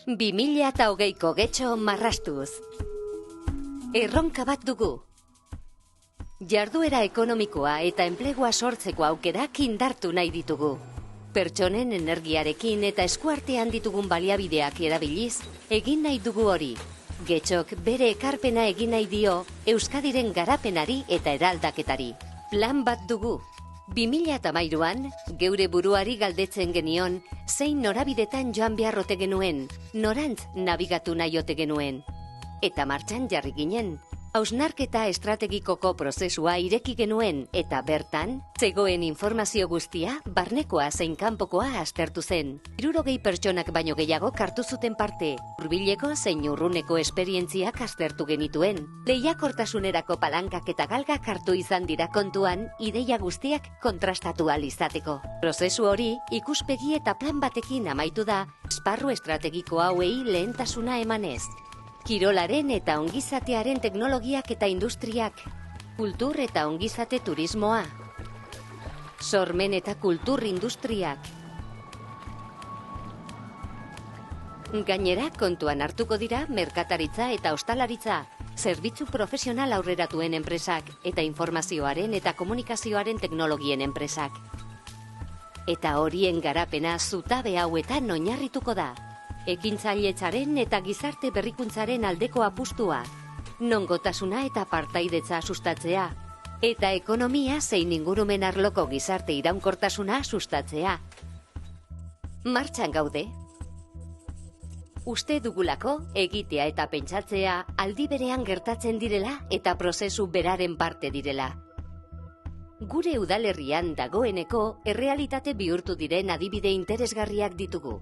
2020ko getxo marrastuz. Erronka bat dugu. Jarduera ekonomikoa eta enplegua sortzeko aukerak indartu nahi ditugu. Pertsonen energiarekin eta eskuartean ditugun baliabideak erabiliz, egin nahi dugu hori. Getxok bere ekarpena egin nahi dio Euskadiren garapenari eta eraldaketari. Plan bat dugu. 2013an, geure buruari galdetzen genion, zein norabidetan joan beharrote genuen, norantz nabigatu nahi ote genuen. Eta martxan jarri ginen. Hausnarketa estrategikoko prozesua ireki genuen eta bertan, zegoen informazio guztia, barnekoa zein kanpokoa aztertu zen. 60 pertsonak baino gehiago hartu zuten parte, hurbileko zein urruneko esperientziak aztertu genituen. Lehiakortasunerako palankak eta galgak hartu izan dira kontuan, ideia guztiak kontrastatu ahal izateko. Prozesu hori, ikuspegi eta plan batekin amaitu da, esparru estrategiko hauei lehentasuna emanez. Kirolaren eta ongizatearen teknologiak eta industriak, kultur eta ongizate turismoa, sormen eta kultur industriak. Gainera, kontuan hartuko dira merkataritza eta ostalaritza, zerbitzu profesional aurreratuen enpresak eta informazioaren eta komunikazioaren teknologien enpresak. Eta horien garapena zutabe hauetan oinarrituko da. Ekintzailetzaren eta gizarte berrikuntzaren aldeko apustua, nongotasuna eta partaidetza sustatzea, eta ekonomia zein ingurumen arloko gizarte iraunkortasuna sustatzea. Martxan gaude. Uste dugulako, egitea eta pentsatzea aldi berean gertatzen direla eta prozesu beraren parte direla. Gure udalerrian dagoeneko errealitate bihurtu diren adibide interesgarriak ditugu.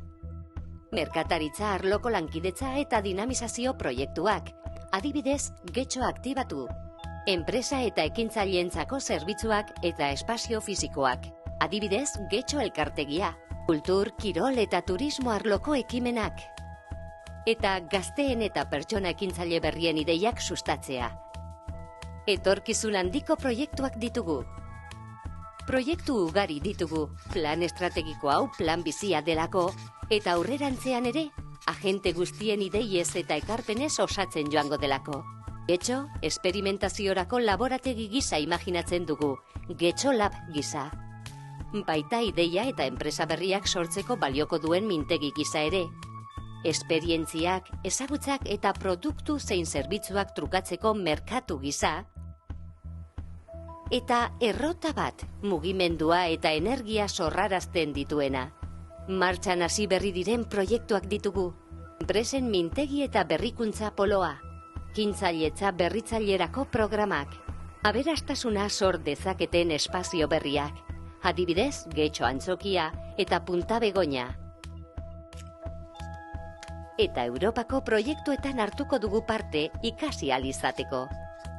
Merkataritza arloko lankidetza eta dinamizazio proiektuak, adibidez, getxo aktibatu, enpresa eta ekintzaileentzako zerbitzuak eta espazio fisikoak, adibidez, getxo elkartegia, kultur, kirol eta turismo arloko ekimenak, eta gazteen eta pertsona ekintzaile berrien ideiak sustatzea. Etorkizun handiko proiektuak ditugu. Proiektu ugari ditugu, plan estrategiko hau plan bizia delako, eta aurrerantzean ere, agente guztien ideiez eta ekarpenez osatzen joango delako. Getxo, esperimentaziorako laborategi gisa imaginatzen dugu, Getxo Lab gisa. Baita ideia eta enpresa berriak sortzeko balioko duen mintegi gisa ere. Esperientziak, ezagutzak eta produktu zein zerbitzuak trukatzeko merkatu gisa, eta errota bat, mugimendua eta energia sorrarazten dituena. Martxan hasi berri diren proiektuak ditugu. Enpresen mintegi eta berrikuntza poloa. Kintzailetza berritzailerako programak. Aberastasuna sor dezaketen espazio berriak. Adibidez, Getxo Antzokia eta Punta Begoña. Eta Europako proiektuetan hartuko dugu parte ikasi ahal izateko.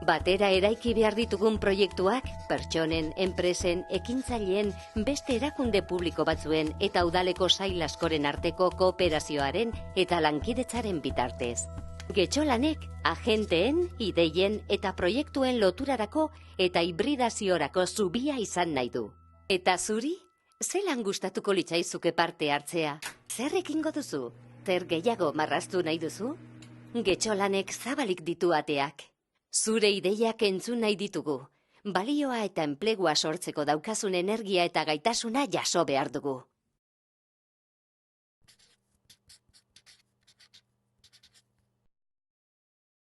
Batera eraiki behar ditugun proiektuak, pertsonen, enpresen, ekintzaileen, beste erakunde publiko batzuen eta udaleko sail askoren arteko kooperazioaren eta lankidetzaren bitartez. Getxolanek, agenteen, ideien eta proiektuen loturarako eta hibridaziorako zubia izan nahi du. Eta zuri, zelan gustatuko litzaizuke parte hartzea? Zer ekingo duzu? Zer gehiago marraztu nahi duzu? Getxolanek zabalik ditu ateak. Zure ideiak entzun nahi ditugu. Balioa eta enplegua sortzeko daukazun energia eta gaitasuna jaso behar dugu.